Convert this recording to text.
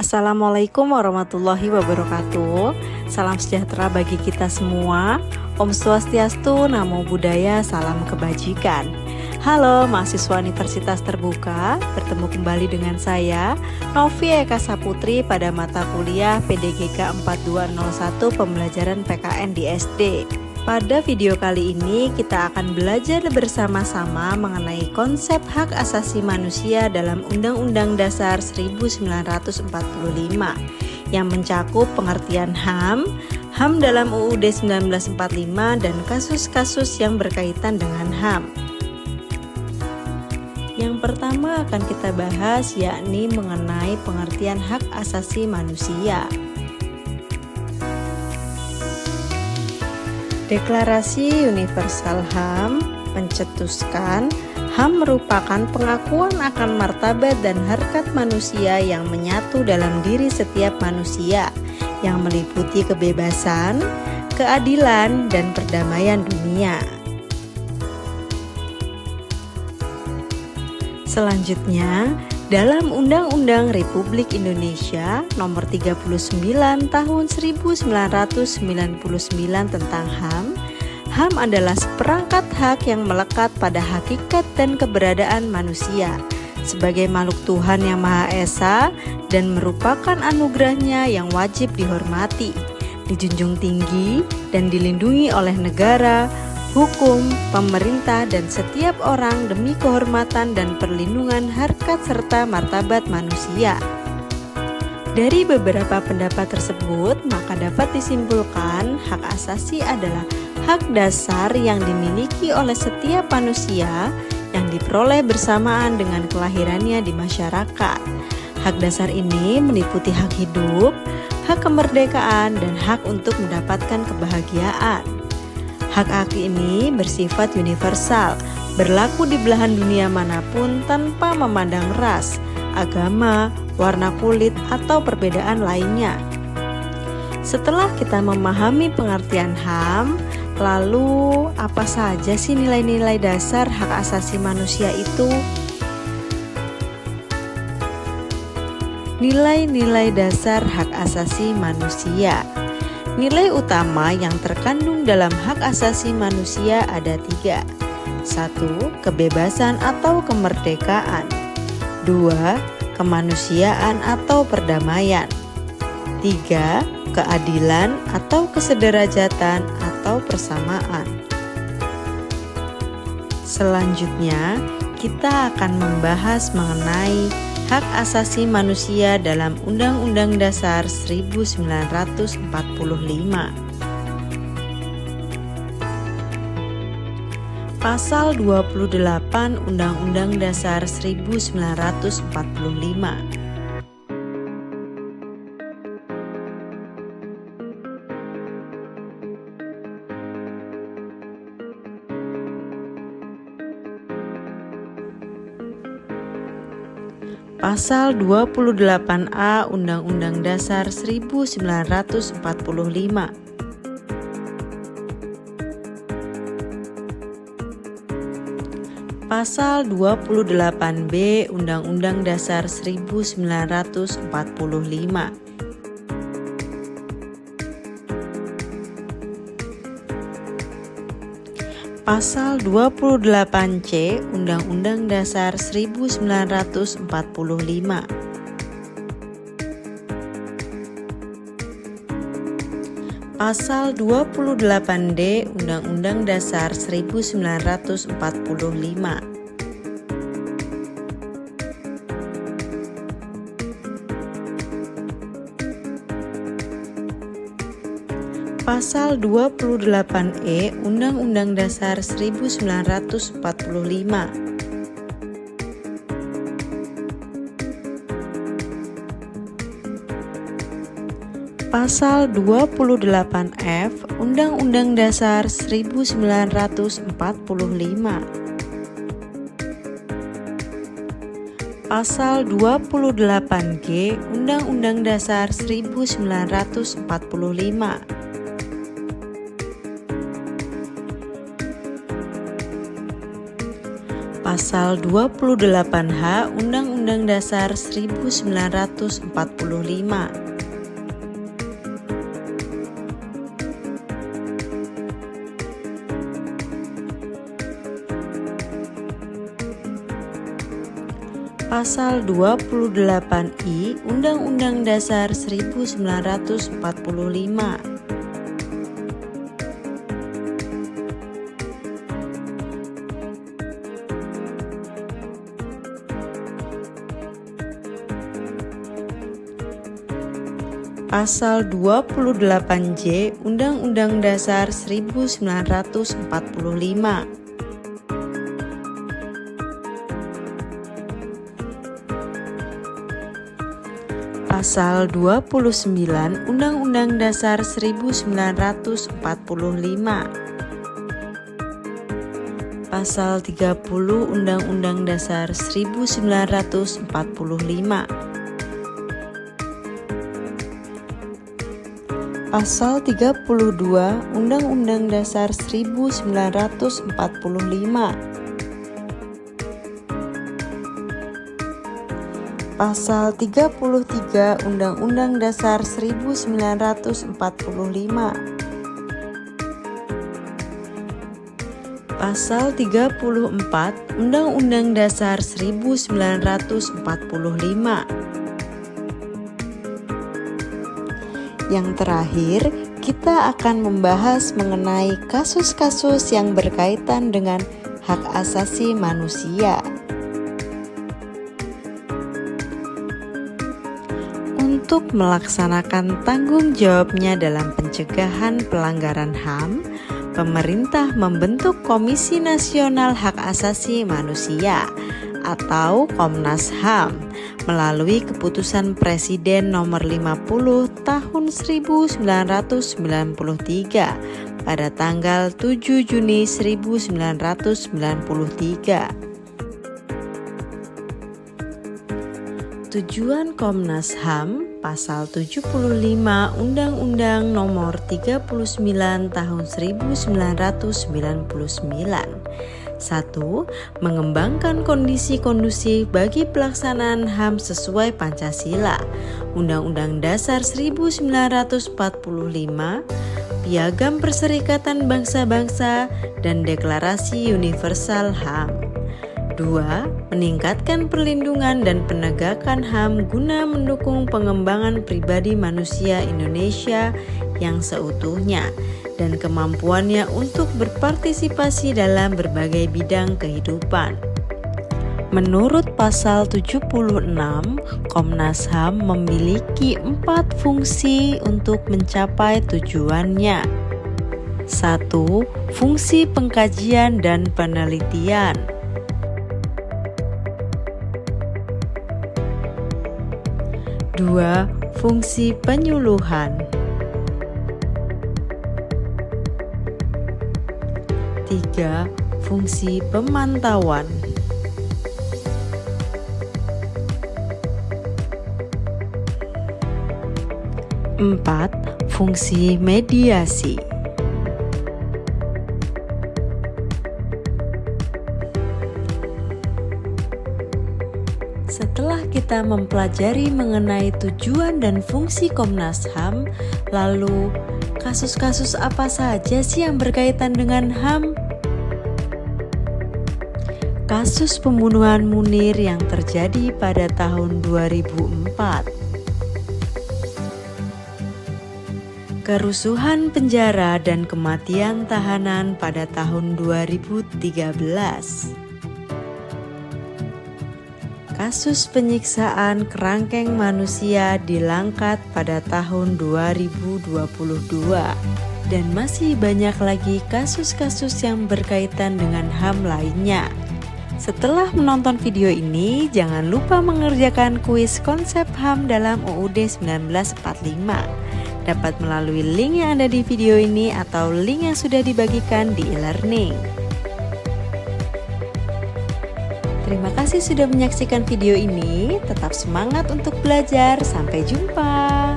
Assalamualaikum warahmatullahi wabarakatuh. Salam sejahtera bagi kita semua. Om Swastiastu, Namo Buddhaya, salam kebajikan. Halo mahasiswa Universitas Terbuka, bertemu kembali dengan saya Novi Eka Saputri pada mata kuliah PDGK 4201 Pembelajaran PKN di SD. Pada video kali ini kita akan belajar bersama-sama mengenai konsep hak asasi manusia dalam Undang-Undang Dasar 1945 yang mencakup pengertian HAM, HAM dalam UUD 1945 dan kasus-kasus yang berkaitan dengan HAM. Yang pertama akan kita bahas yakni mengenai pengertian hak asasi manusia. Deklarasi Universal HAM mencetuskan HAM merupakan pengakuan akan martabat dan harkat manusia yang menyatu dalam diri setiap manusia, yang meliputi kebebasan, keadilan, dan perdamaian dunia. Selanjutnya, dalam Undang-Undang Republik Indonesia Nomor 39 Tahun 1999 tentang HAM, HAM adalah seperangkat hak yang melekat pada hakikat dan keberadaan manusia sebagai makhluk Tuhan yang Maha Esa dan merupakan anugerahnya yang wajib dihormati, dijunjung tinggi, dan dilindungi oleh negara, hukum, pemerintah, dan setiap orang demi kehormatan dan perlindungan harkat serta martabat manusia. Dari beberapa pendapat tersebut, maka dapat disimpulkan hak asasi adalah hak dasar yang dimiliki oleh setiap manusia yang diperoleh bersamaan dengan kelahirannya di masyarakat. Hak dasar ini meliputi hak hidup, hak kemerdekaan, dan hak untuk mendapatkan kebahagiaan. Hak-hak ini bersifat universal, berlaku di belahan dunia manapun tanpa memandang ras, agama, warna kulit, atau perbedaan lainnya. Setelah kita memahami pengertian HAM, lalu apa saja sih nilai-nilai dasar hak asasi manusia itu? Nilai-nilai dasar hak asasi manusia. Nilai utama yang terkandung dalam hak asasi manusia ada 3. 1. Kebebasan atau kemerdekaan. 2. Kemanusiaan atau perdamaian. 3. Keadilan atau kesederajatan atau persamaan. Selanjutnya, kita akan membahas mengenai hak asasi manusia dalam Undang-Undang Dasar 1945. Pasal 28 Undang-Undang Dasar 1945. Pasal 28A Undang-Undang Dasar 1945. Pasal 28B Undang-Undang Dasar 1945. Pasal 28C Undang-Undang Dasar 1945. Pasal 28D Undang-Undang Dasar 1945. Pasal 28E Undang-Undang Dasar 1945. Pasal 28F Undang-Undang Dasar 1945. Pasal 28G Undang-Undang Dasar 1945. Pasal 28H Undang-Undang Dasar 1945. Pasal 28I Undang-Undang Dasar 1945. Pasal 28J Undang-Undang Dasar 1945. Pasal 29 Undang-Undang Dasar 1945. Pasal 30 Undang-Undang Dasar 1945. Pasal 32 Undang-Undang Dasar 1945. Pasal 33 Undang-Undang Dasar 1945. Pasal 34 Undang-Undang Dasar 1945. Yang terakhir, kita akan membahas mengenai kasus-kasus yang berkaitan dengan hak asasi manusia. Untuk melaksanakan tanggung jawabnya dalam pencegahan pelanggaran HAM, pemerintah membentuk Komisi Nasional Hak Asasi Manusia atau Komnas HAM melalui keputusan Presiden nomor 50 tahun 1993 pada tanggal 7 Juni 1993. Tujuan Komnas HAM Pasal 75 Undang-Undang Nomor 39 Tahun 1999. 1. Mengembangkan kondisi kondusif bagi pelaksanaan HAM sesuai Pancasila, Undang-Undang Dasar 1945, Piagam Perserikatan Bangsa-Bangsa, dan Deklarasi Universal HAM. 2. Meningkatkan perlindungan dan penegakan HAM guna mendukung pengembangan pribadi manusia Indonesia yang seutuhnya dan kemampuannya untuk berpartisipasi dalam berbagai bidang kehidupan. Menurut pasal 76, Komnas HAM memiliki 4 fungsi untuk mencapai tujuannya. 1. Fungsi pengkajian dan penelitian. 2. Fungsi penyuluhan. 3. Fungsi pemantauan. 4. Fungsi mediasi. Setelah kita mempelajari mengenai tujuan dan fungsi Komnas HAM, lalu kasus-kasus apa saja sih yang berkaitan dengan HAM? Kasus pembunuhan Munir yang terjadi pada tahun 2004. Kerusuhan penjara dan kematian tahanan pada tahun 2013. Kasus penyiksaan kerangkeng manusia di Langkat pada tahun 2022. Dan masih banyak lagi kasus-kasus yang berkaitan dengan HAM lainnya. Setelah menonton video ini, jangan lupa mengerjakan kuis konsep HAM dalam UUD 1945. Dapat melalui link yang ada di video ini atau link yang sudah dibagikan di e-learning. Terima kasih sudah menyaksikan video ini. Tetap semangat untuk belajar. Sampai jumpa.